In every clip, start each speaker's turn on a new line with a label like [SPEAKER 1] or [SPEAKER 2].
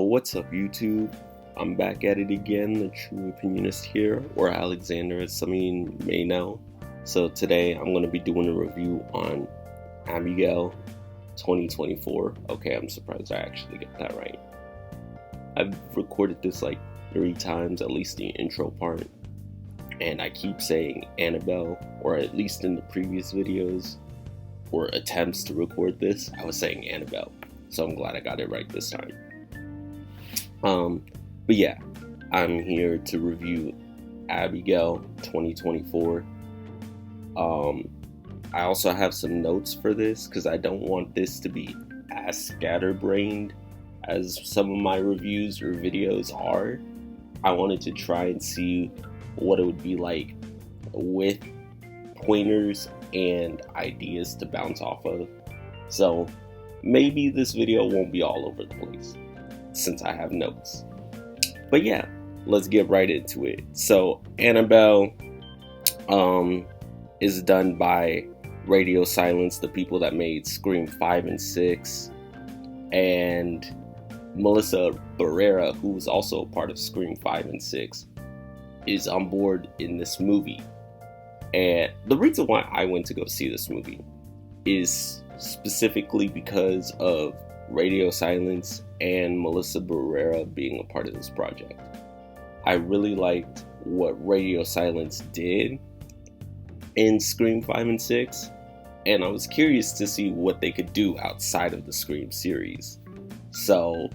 [SPEAKER 1] What's up, YouTube? I'm back at it again, the True Opinionist here, or Alexander as some of you may know. So today I'm going to be doing a review on Abagail 2024. Okay, I'm surprised I actually get that right. I've recorded this like 3 times, at least the intro part, and I keep saying Annabelle, or at least in the previous videos or attempts to record this, I was saying Annabelle. So I'm glad I got it right this time. But yeah, I'm here to review Abagail 2024. I also have some notes for this because I don't want this to be as scatterbrained as some of my reviews or videos are. I wanted to try and see what it would be like with pointers and ideas to bounce off of. So maybe this video won't be all over the place since I have notes. But yeah, let's get right into it. So Annabelle is done by Radio Silence, the people that made Scream 5 and 6, and Melissa Barrera, who was also a part of Scream 5 and 6, is on board in this movie. And the reason why I went to go see this movie is specifically because of Radio Silence and Melissa Barrera being a part of this project. I really liked what Radio Silence did in Scream 5 and 6, and I was curious to see what they could do outside of the Scream series. So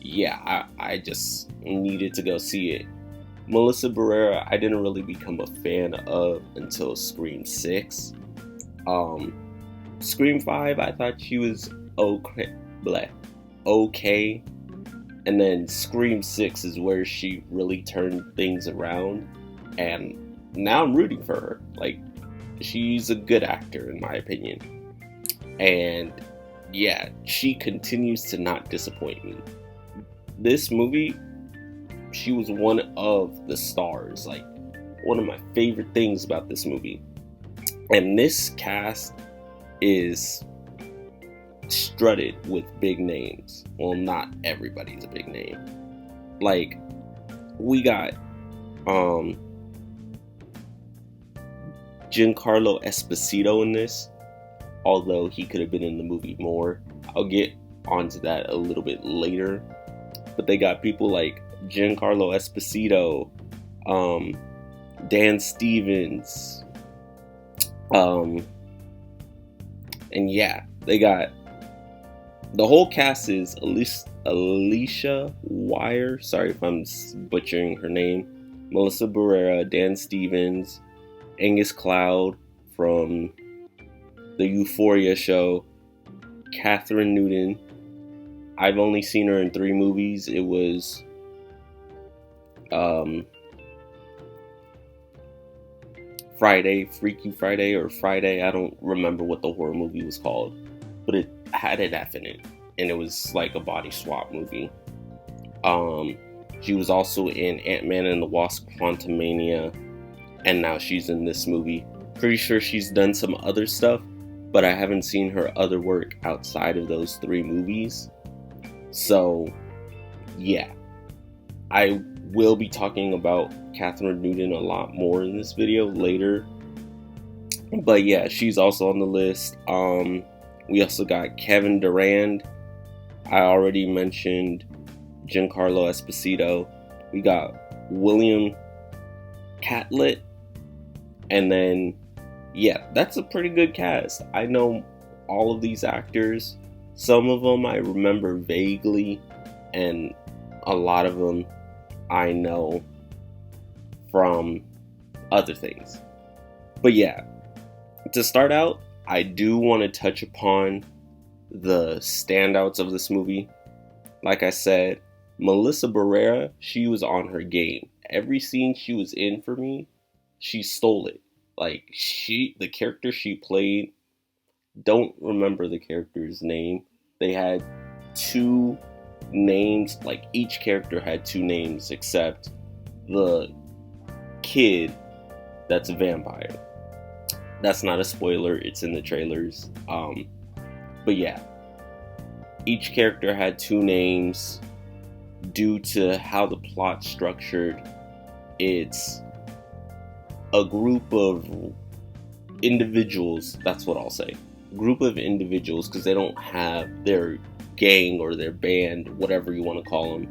[SPEAKER 1] yeah, I just needed to go see it. Melissa Barrera, I didn't really become a fan of until Scream 6. Scream 5, I thought she was okay, and then Scream 6 is where she really turned things around, and now I'm rooting for her. Like, she's a good actor in my opinion, and yeah, she continues to not disappoint me. This movie, she was one of the stars, like one of my favorite things about this movie. And this cast is strutted with big names. Well, not everybody's a big name. Like, we got Giancarlo Esposito in this, although he could have been in the movie more. I'll get onto that a little bit later. But they got people like Giancarlo Esposito, Dan Stevens, and yeah, they got the whole cast is Alicia Wire. Sorry if I'm butchering her name. Melissa Barrera, Dan Stevens, Angus Cloud from the Euphoria show, Catherine Newton. I've only seen her in 3 movies. It was Freaky Friday or Friday. I don't remember what the horror movie was called, but it had an F in it, and it was like a body swap movie. She was also in Ant-Man and the Wasp: Quantumania, and now she's in this movie. Pretty sure she's done some other stuff, but I haven't seen her other work outside of those 3 movies. So yeah, I will be talking about Catherine Newton a lot more in this video later. But yeah, she's also on the list. We also got Kevin Durand. I already mentioned Giancarlo Esposito. We got William Catlett. And then, yeah, that's a pretty good cast. I know all of these actors. Some of them I remember vaguely, and a lot of them I know from other things. But yeah, to start out, I do want to touch upon the standouts of this movie. Like I said, Melissa Barrera, she was on her game. Every scene she was in for me, she stole it. Like, the character she played, don't remember the character's name. They had 2 names, like each character had 2 names except the kid that's a vampire. That's not a spoiler, it's in the trailers. But yeah, each character had 2 names. due to how the plot's structured. It's a group of individuals, that's what I'll say. Group of individuals, because they don't have their gang or their band, whatever you want to call them.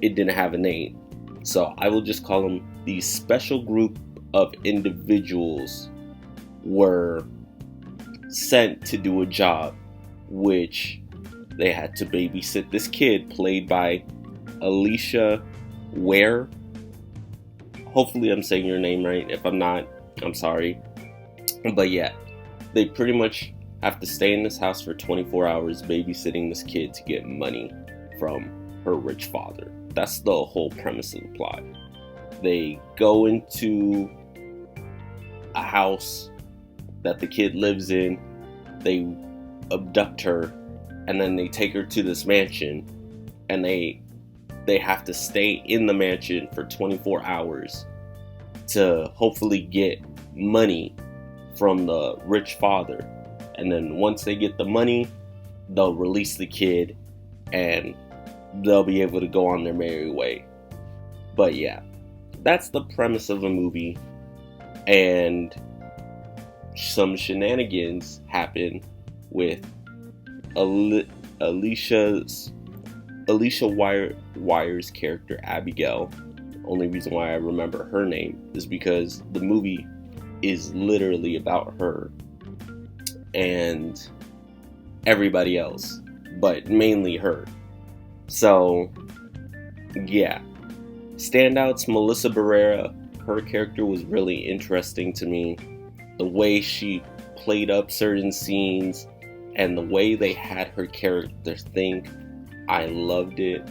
[SPEAKER 1] It didn't have a name. So I will just call them the special group of individuals were sent to do a job, which they had to babysit this kid played by Alicia Ware. Hopefully I'm saying your name right. If I'm not, I'm sorry. But yeah, they pretty much have to stay in this house for 24 hours babysitting this kid to get money from her rich father. That's the whole premise of the plot. They go into a house that the kid lives in, they abduct her, and then they take her to this mansion, and they have to stay in the mansion for 24 hours to hopefully get money from the rich father. And then once they get the money, they'll release the kid and they'll be able to go on their merry way. But yeah, that's the premise of the movie. And some shenanigans happen with Alicia Wire's character, Abagail. Only reason why I remember her name is because the movie is literally about her and everybody else, but mainly her. So yeah, standouts: Melissa Barrera. Her character was really interesting to me. The way she played up certain scenes and the way they had her character think, I loved it.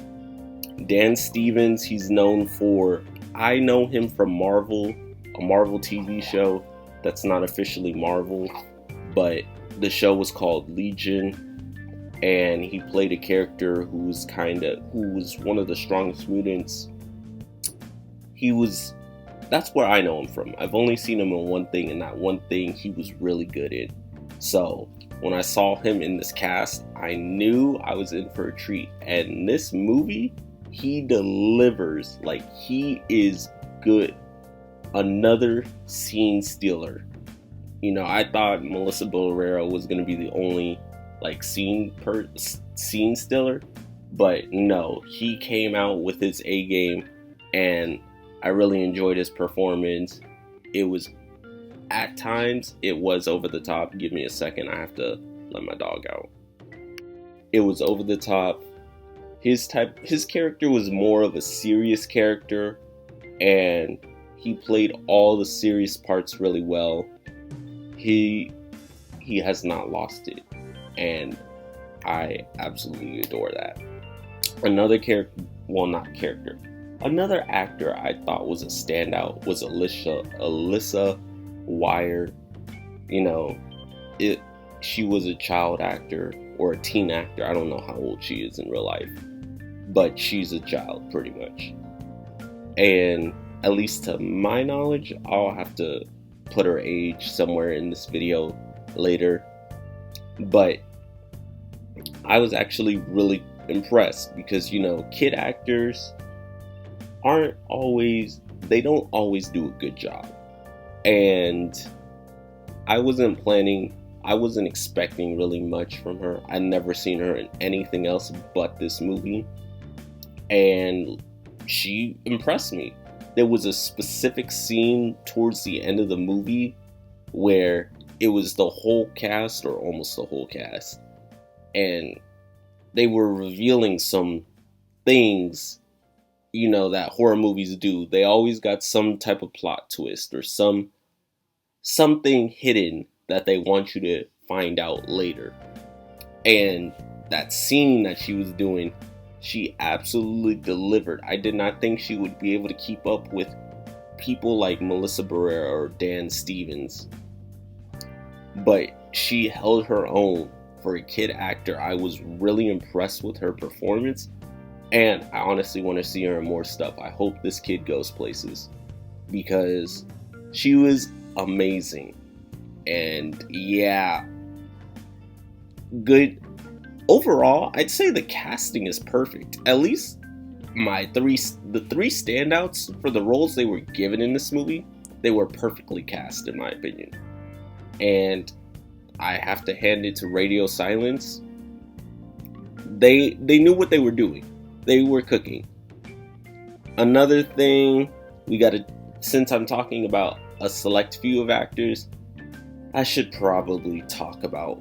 [SPEAKER 1] Dan Stevens, he's known for, I know him from Marvel, a Marvel TV show that's not officially Marvel, but the show was called Legion, and he played a character who was one of the strongest mutants. That's where I know him from. I've only seen him in one thing, and that one thing he was really good in. So when I saw him in this cast, I knew I was in for a treat. And this movie, he delivers. Like, he is good. Another scene stealer. You know, I thought Melissa Barrera was going to be the only scene stealer, but no, he came out with his A game, and I really enjoyed his performance. It was, at times, it was over the top. Give me a second, I have to let my dog out. It was over the top. His character was more of a serious character, and he played all the serious parts really well. He has not lost it, and I absolutely adore that. Another actor I thought was a standout was Alyssa Wire. You know, she was a child actor or a teen actor. I don't know how old she is in real life, but she's a child pretty much. And at least to my knowledge, I'll have to put her age somewhere in this video later. But I was actually really impressed because, you know, kid actors don't always do a good job. And I wasn't expecting really much from her. I'd never seen her in anything else but this movie, and she impressed me. There was a specific scene towards the end of the movie where it was the whole cast, or almost the whole cast, and they were revealing some things, you know, that horror movies do. They always got some type of plot twist or something hidden that they want you to find out later. And that scene that she was doing, she absolutely delivered. I did not think she would be able to keep up with people like Melissa Barrera or Dan Stevens, but she held her own for a kid actor. I was really impressed with her performance, and I honestly want to see her in more stuff. I hope this kid goes places because she was amazing. And yeah, good overall. I'd say the casting is perfect. At least the three standouts for the roles they were given in this movie, they were perfectly cast in my opinion. And I have to hand it to Radio Silence. They knew what they were doing. They were cooking. Another thing, since I'm talking about a select few of actors, I should probably talk about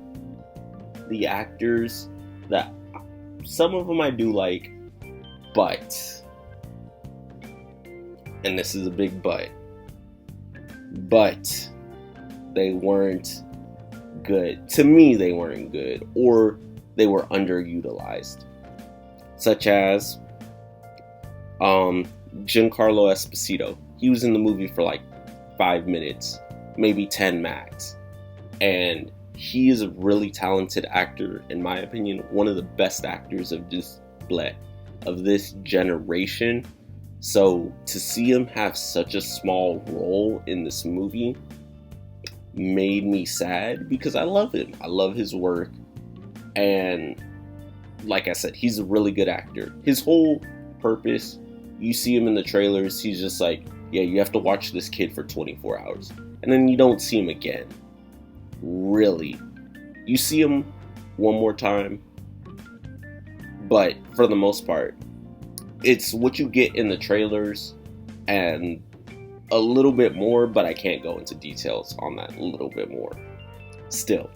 [SPEAKER 1] the actors that some of them I do like, but, and this is a big but they weren't good. To me, they weren't good, or they were underutilized. Such as Giancarlo Esposito. He was in the movie for like 5 minutes, maybe 10 max. And he is a really talented actor, in my opinion, one of the best actors of this generation. So to see him have such a small role in this movie made me sad, because I love him. I love his work. And like I said, he's a really good actor. His whole purpose, you see him in the trailers, he's just like, yeah, you have to watch this kid for 24 hours. And then you don't see him again. Really. You see him one more time. But for the most part, it's what you get in the trailers and a little bit more, but I can't go into details on that a little bit more. Still,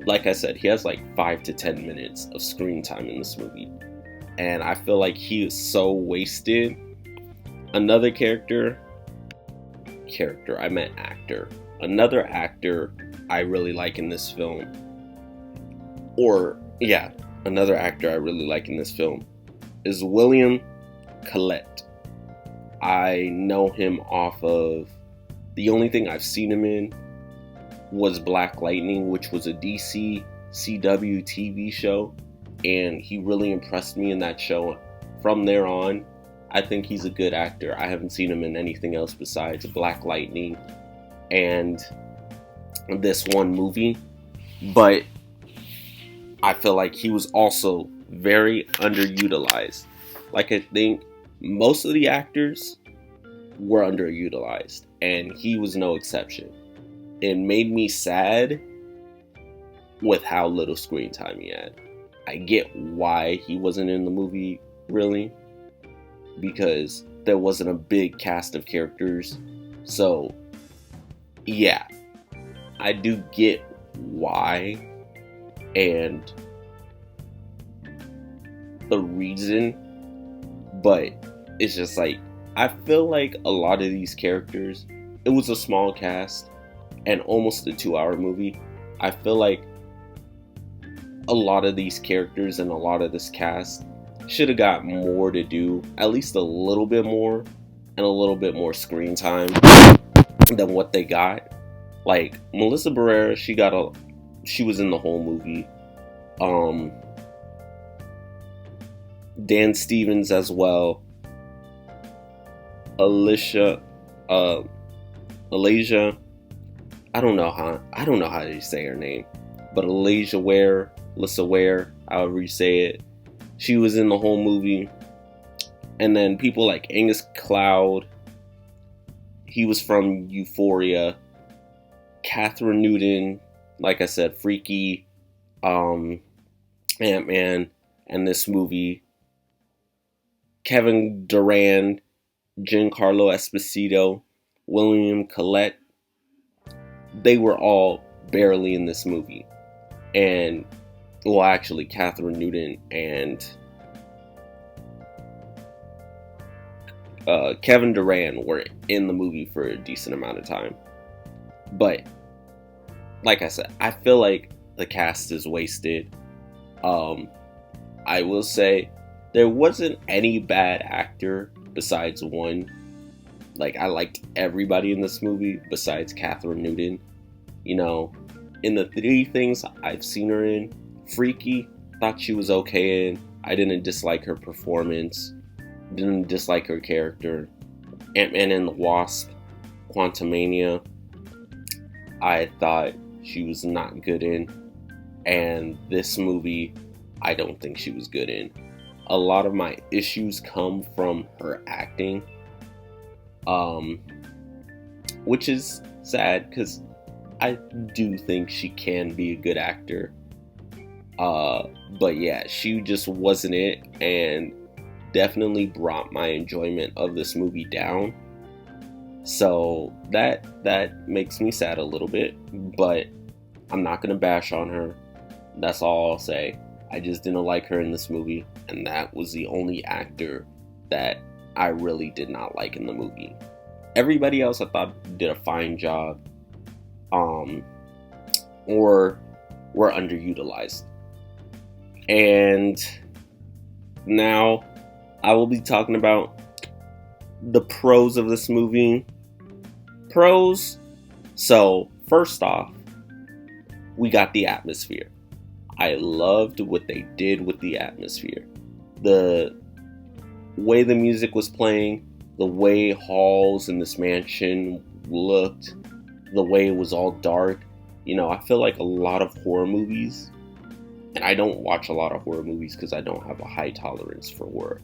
[SPEAKER 1] like I said, he has like 5 to 10 minutes of screen time in this movie. And I feel like he is so wasted. Another actor. Another actor I really like in this film. Another actor I really like in this film is William Collette. I know him off of, the only thing I've seen him in was Black Lightning, which was a DC CW TV show, and he really impressed me in that show. From there on, I think he's a good actor. I haven't seen him in anything else besides Black Lightning and this one movie, but I feel like he was also very underutilized. Like, I think most of the actors were underutilized, and he was no exception. It made me sad with how little screen time he had. I get why he wasn't in the movie, really, because there wasn't a big cast of characters. So, yeah, I do get why and the reason, but it's just like, I feel like a lot of these characters, it was a small cast and almost a 2-hour movie. I feel like a lot of these characters and a lot of this cast should have got more to do, at least a little bit more, and a little bit more screen time than what they got. Like Melissa Barrera, she was in the whole movie. Dan Stevens as well. Alicia, I don't know how to say her name, but Alyssa Ware, however you say it, she was in the whole movie. And then people like Angus Cloud, he was from Euphoria. Catherine Newton, like I said, Freaky, Ant-Man, and this movie. Kevin Durand, Giancarlo Esposito, William Collette, they were all barely in this movie. And, well, actually, Catherine Newton and Kevin Durand were in the movie for a decent amount of time. But, like I said, I feel like the cast is wasted. I will say, there wasn't any bad actor besides one. Like, I liked everybody in this movie besides Catherine Newton. You know, in the 3 things I've seen her in, Freaky, thought she was okay in. I didn't dislike her performance. Didn't dislike her character. Ant-Man and the Wasp, Quantumania, I thought she was not good in. And this movie, I don't think she was good in. a lot of my issues come from her acting, um, which is sad because I do think she can be a good actor. But yeah, she just wasn't it, and definitely brought my enjoyment of this movie down. So that makes me sad a little bit, but I'm not gonna bash on her. That's all I'll say. I just didn't like her in this movie, and that was the only actor that I really did not like in the movie. Everybody else I thought did a fine job, or were underutilized. And now I will be talking about the pros of this movie. Pros. So, first off, we got the atmosphere. I loved what they did with the atmosphere. The way the music was playing, the way halls in this mansion looked, the way it was all dark. You know, I feel like a lot of horror movies, and I don't watch a lot of horror movies because I don't have a high tolerance for horror.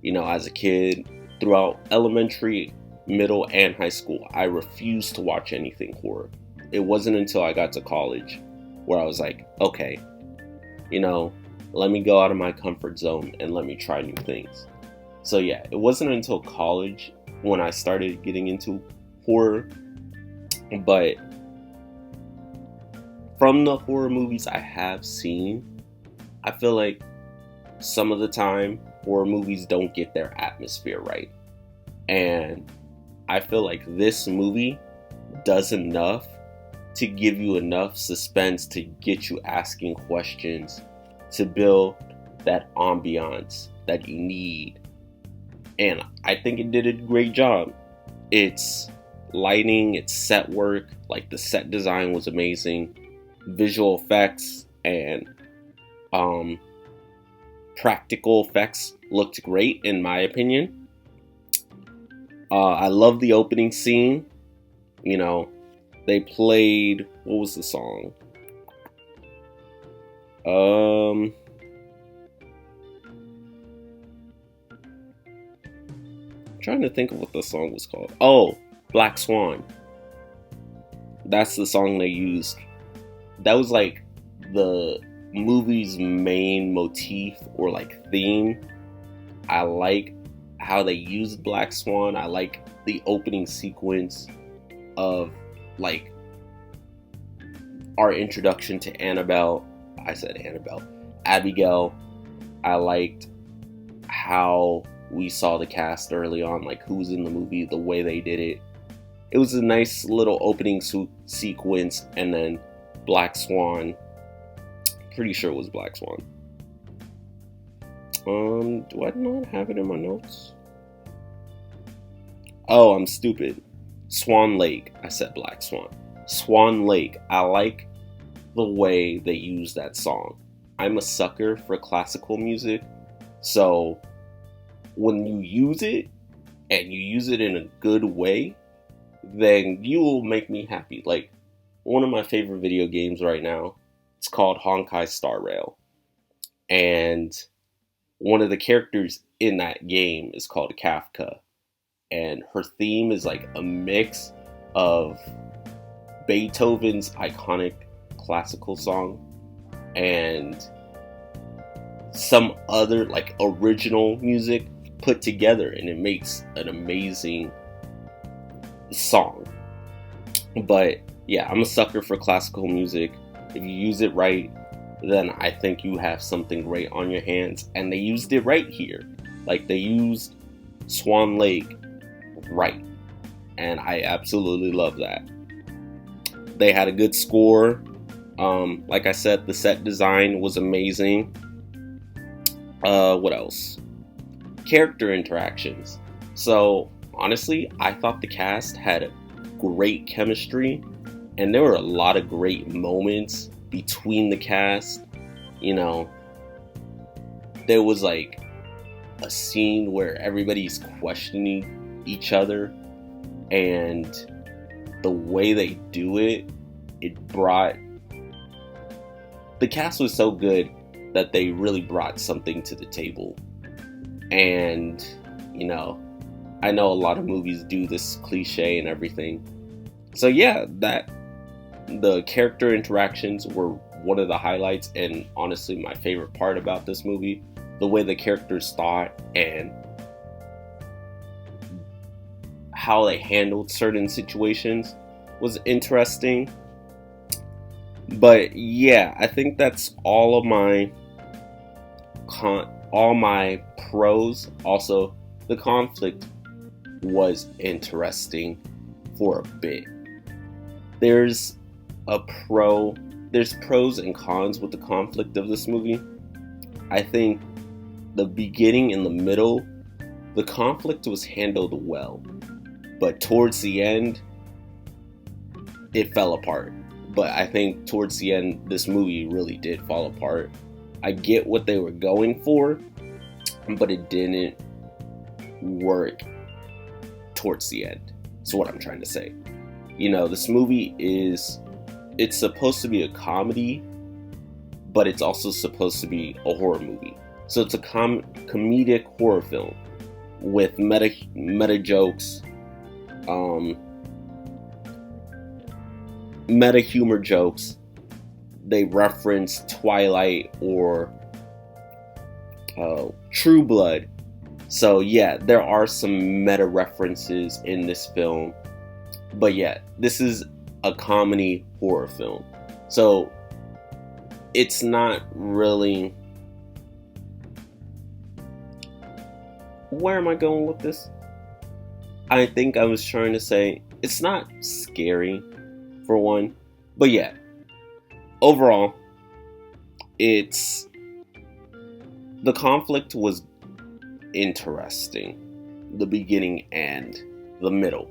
[SPEAKER 1] You know, as a kid, throughout elementary, middle, and high school, I refused to watch anything horror. It wasn't until I got to college where I was like, okay, you know, let me go out of my comfort zone and let me try new things. So yeah, it wasn't until college when I started getting into horror. But from the horror movies I have seen, I feel like some of the time horror movies don't get their atmosphere right. And I feel like this movie does enough to give you enough suspense to get you asking questions, to build that ambiance that you need. And I think it did a great job. Its lighting, its set work, like the set design was amazing. Visual effects and practical effects looked great in my opinion. I love the opening scene. You know, they played, what was the song? I'm trying to think of what the song was called. Oh, Black Swan. That's the song they used. That was like the movie's main motif or like theme. I like how they used Black Swan. I like the opening sequence of like our introduction to Annabelle. I said Annabelle. Abagail. I liked how we saw the cast early on, like who's in the movie, the way they did it. It was a nice little opening sequence, and then Black Swan. Pretty sure it was Black Swan. Do I not have it in my notes? Oh, I'm stupid. Swan Lake. I said Black Swan. Swan Lake. I like the way they use that song. I'm a sucker for classical music, so when you use it, and you use it in a good way, then you will make me happy. Like, one of my favorite video games right now, it's called Honkai Star Rail. And one of the characters in that game is called Kafka. And her theme is like a mix of Beethoven's iconic classical song and some other like original music put together, and it makes an amazing song. But yeah, I'm a sucker for classical music. If you use it right, then I think you have something great on your hands. And they used it right here. Like, they used Swan Lake right. And I absolutely love that. They had a good score. Like I said, the set design was amazing. What else? Character interactions. So, honestly, I thought the cast had great chemistry, and there were a lot of great moments between the cast. You know, there was like a scene where everybody's questioning each other, and the way they do it, the cast was so good that they really brought something to the table. And, you know, I know a lot of movies do this cliche and everything. So yeah, that the character interactions were one of the highlights, and honestly my favorite part about this movie. The way the characters thought and how they handled certain situations was interesting. But yeah, I think that's all of my all my pros. Also, the conflict was interesting for a bit. There's there's pros and cons with the conflict of this movie. I think the beginning and the middle, the conflict was handled well, but towards the end, it fell apart. But I think towards the end, this movie really did fall apart. I get what they were going for, but it didn't work towards the end. That's what I'm trying to say. You know, this movie it's supposed to be a comedy, but it's also supposed to be a horror movie. So it's a comedic horror film with meta jokes, meta humor jokes. They reference Twilight or True Blood. So yeah, there are some meta references in this film. But yeah, this is a comedy horror film. So it's not really... Where am I going with this? I think I was trying to say it's not scary, for one. But yeah, overall, the conflict was interesting, the beginning and the middle.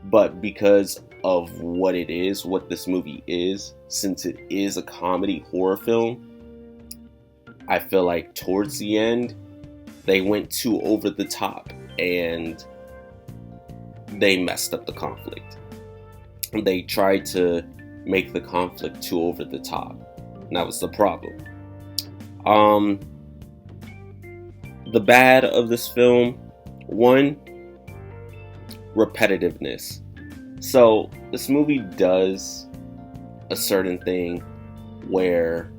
[SPEAKER 1] But because of what this movie is, since it is a comedy horror film, I feel like towards the end, they went too over the top and they messed up the conflict. They tried to make the conflict too over the top. And that was the problem. The bad of this film, one, repetitiveness. So this movie does a certain thing where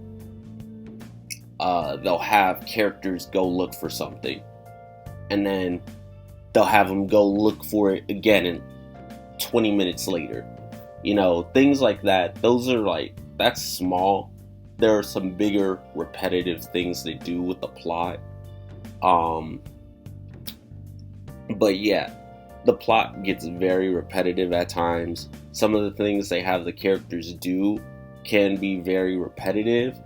[SPEAKER 1] they'll have characters go look for something, and then they'll have them go look for it again and 20 minutes later. You know, things like that. Those are that's small. There are some bigger repetitive things they do with the plot. But yeah, the plot gets very repetitive at times. Some of the things they have the characters do can be very repetitive.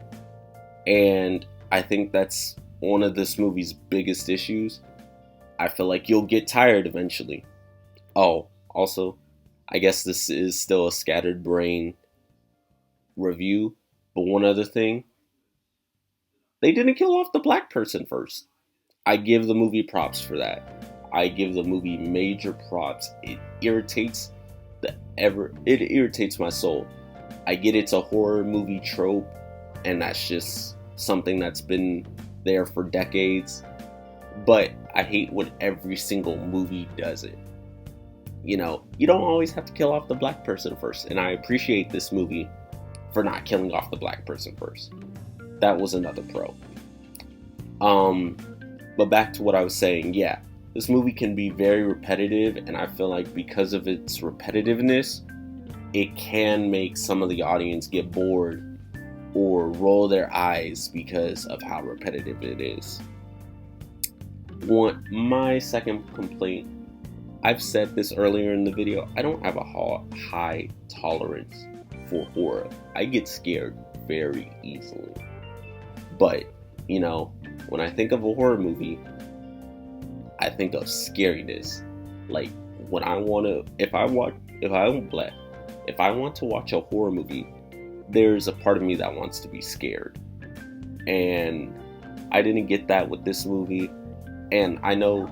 [SPEAKER 1] And I think that's one of this movie's biggest issues. I feel like you'll get tired eventually. Oh, also, I guess this is still a scattered brain review. But one other thing, they didn't kill off the black person first. I give the movie props for that. I give the movie major props. It irritates my soul. I get it's a horror movie trope, and that's just something that's been there for decades. But I hate when every single movie does it. You know, you don't always have to kill off the black person first, and I appreciate this movie for not killing off the black person first. That was another pro. But back to what I was saying, yeah. This movie can be very repetitive, and I feel like because of its repetitiveness, it can make some of the audience get bored or roll their eyes because of how repetitive it is. My second complaint, I've said this earlier in the video, I don't have a high tolerance for horror. I get scared very easily. But, you know, when I think of a horror movie, I think of scariness. Like when if I want to watch a horror movie, there's a part of me that wants to be scared. And I didn't get that with this movie. And I know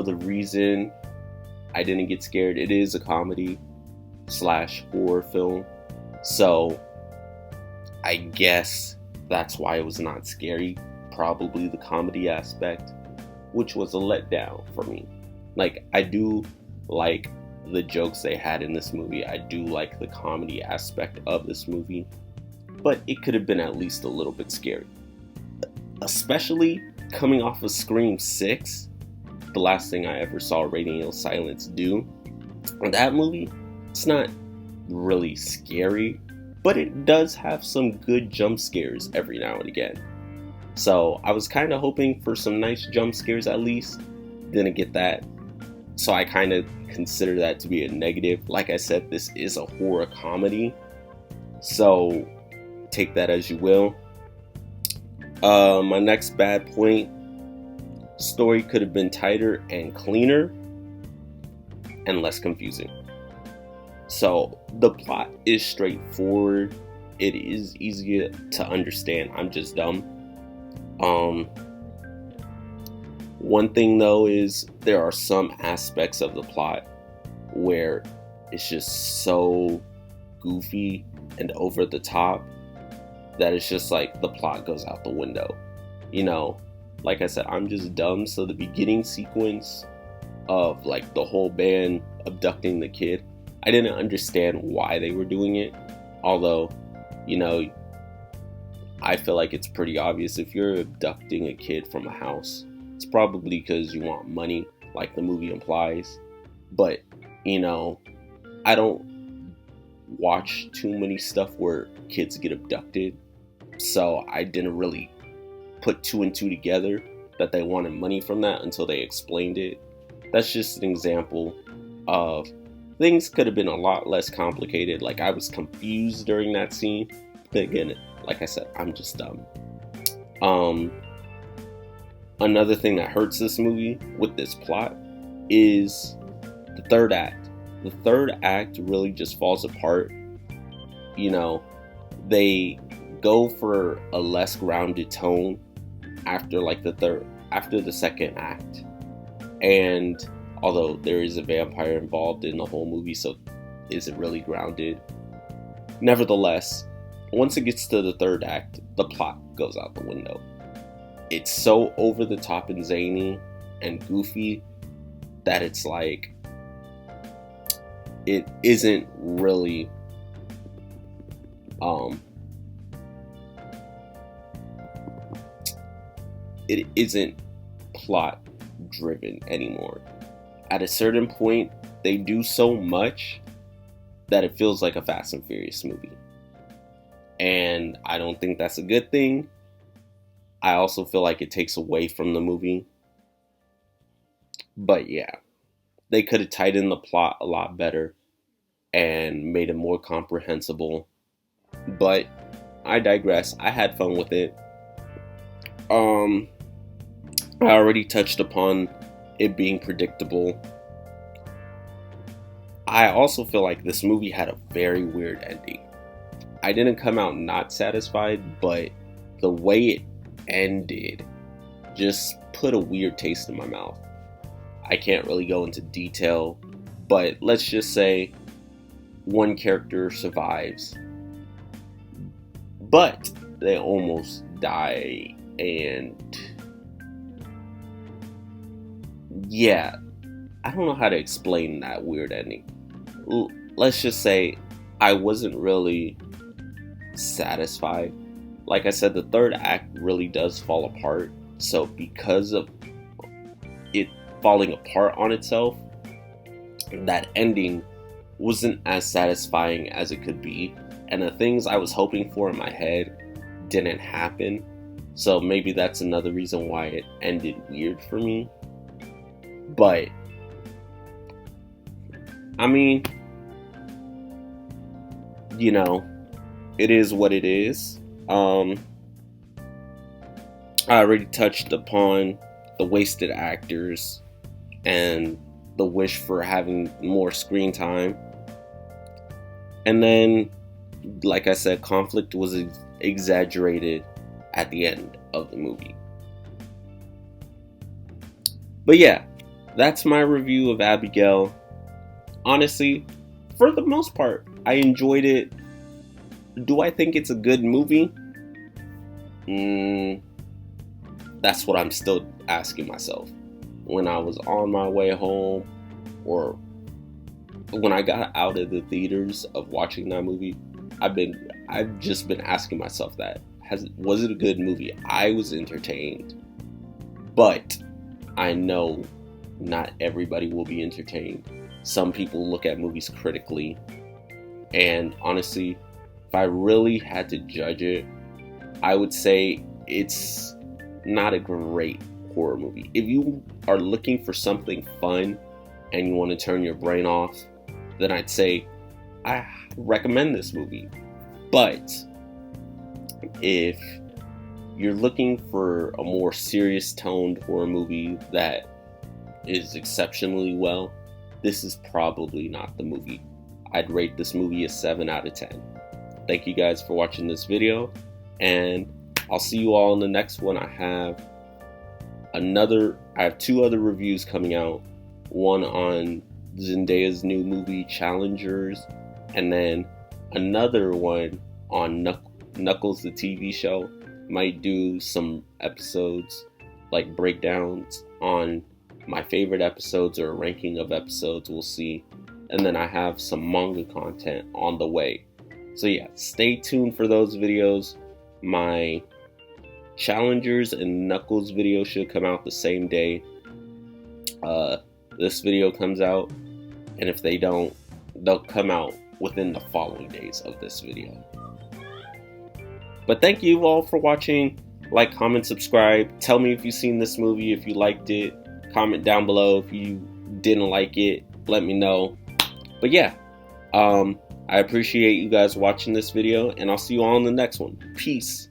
[SPEAKER 1] the reason I didn't get scared. It is a comedy / horror film. So I guess That's why it was not scary. Probably the comedy aspect, which was a letdown for me. Like, I do like the jokes they had in this movie. I do like the comedy aspect of this movie, but it could have been at least a little bit scary. Especially coming off of Scream 6, the last thing I ever saw Radio Silence do. That movie, it's not really scary, but it does have some good jump scares every now and again. So I was kind of hoping for some nice jump scares at least. Didn't get that. So I kind of consider that to be a negative. Like I said, this is a horror comedy, so take that as you will. My next bad point, story could have been tighter and cleaner and less confusing. So the plot is straightforward. It is easy to understand. I'm just dumb. One thing though is there are some aspects of the plot where it's just so goofy and over the top that it's just like the plot goes out the window. You know, like I said, I'm just dumb. So the beginning sequence of like the whole band abducting the kid, I didn't understand why they were doing it. Although, you know, I feel like it's pretty obvious if you're abducting a kid from a house, it's probably because you want money, like the movie implies. But, you know, I don't watch too many stuff where kids get abducted, so I didn't really put two and two together that they wanted money from that until they explained it. That's just an example of things could have been a lot less complicated. Like, I was confused during that scene. But again, like I said, I'm just dumb. Another thing that hurts this movie with this plot is the third act. The third act really just falls apart. You know, they go for a less grounded tone after the second act. And although there is a vampire involved in the whole movie, so is it really grounded? Nevertheless, once it gets to the third act, the plot goes out the window. It's so over the top and zany and goofy that it's like, it isn't really it isn't plot driven anymore. At a certain point, they do so much that it feels like a Fast and Furious movie. And I don't think that's a good thing. I also feel like it takes away from the movie. But yeah, they could have tightened the plot a lot better and made it more comprehensible. But I digress. I had fun with it. I already touched upon it being predictable. I also feel like this movie had a very weird ending. I didn't come out not satisfied, but the way it ended just put a weird taste in my mouth. I can't really go into detail, but let's just say one character survives, but they almost die, and yeah, I don't know how to explain that weird ending. Let's just say I wasn't really satisfied. Like I said, the third act really does fall apart. So because of it falling apart on itself, that ending wasn't as satisfying as it could be. And the things I was hoping for in my head didn't happen. So maybe that's another reason why it ended weird for me. But I mean, you know, it is what it is. I already touched upon the wasted actors and the wish for having more screen time. And then, like I said, conflict was exaggerated at the end of the movie. But yeah, that's my review of Abagail. Honestly, for the most part, I enjoyed it. Do I think it's a good movie? Mm, that's what I'm still asking myself. When I was on my way home, or when I got out of the theaters of watching that movie, I've just been asking myself that. Was it a good movie? I was entertained. But I know not everybody will be entertained. Some people look at movies critically. And honestly, if I really had to judge it, I would say it's not a great horror movie. If you are looking for something fun and you want to turn your brain off, then I'd say I recommend this movie. But if you're looking for a more serious toned horror movie that is exceptionally well, this is probably not the movie. I'd rate this movie a 7 out of 10. Thank you guys for watching this video, and I'll see you all in the next one. I have 2 other reviews coming out. One on Zendaya's new movie Challengers, and then another one on Knuckles the TV show. Might do some episodes, like breakdowns on my favorite episodes or a ranking of episodes, we'll see. And then I have some manga content on the way. So yeah, stay tuned for those videos. My Challengers and Knuckles video should come out the same day this video comes out, and if they don't, they'll come out within the following days of this video. But thank you all for watching. Like, comment, subscribe. Tell me if you've seen this movie, if you liked it. Comment down below if you didn't like it. Let me know. But yeah, I appreciate you guys watching this video, and I'll see you all in the next one. Peace.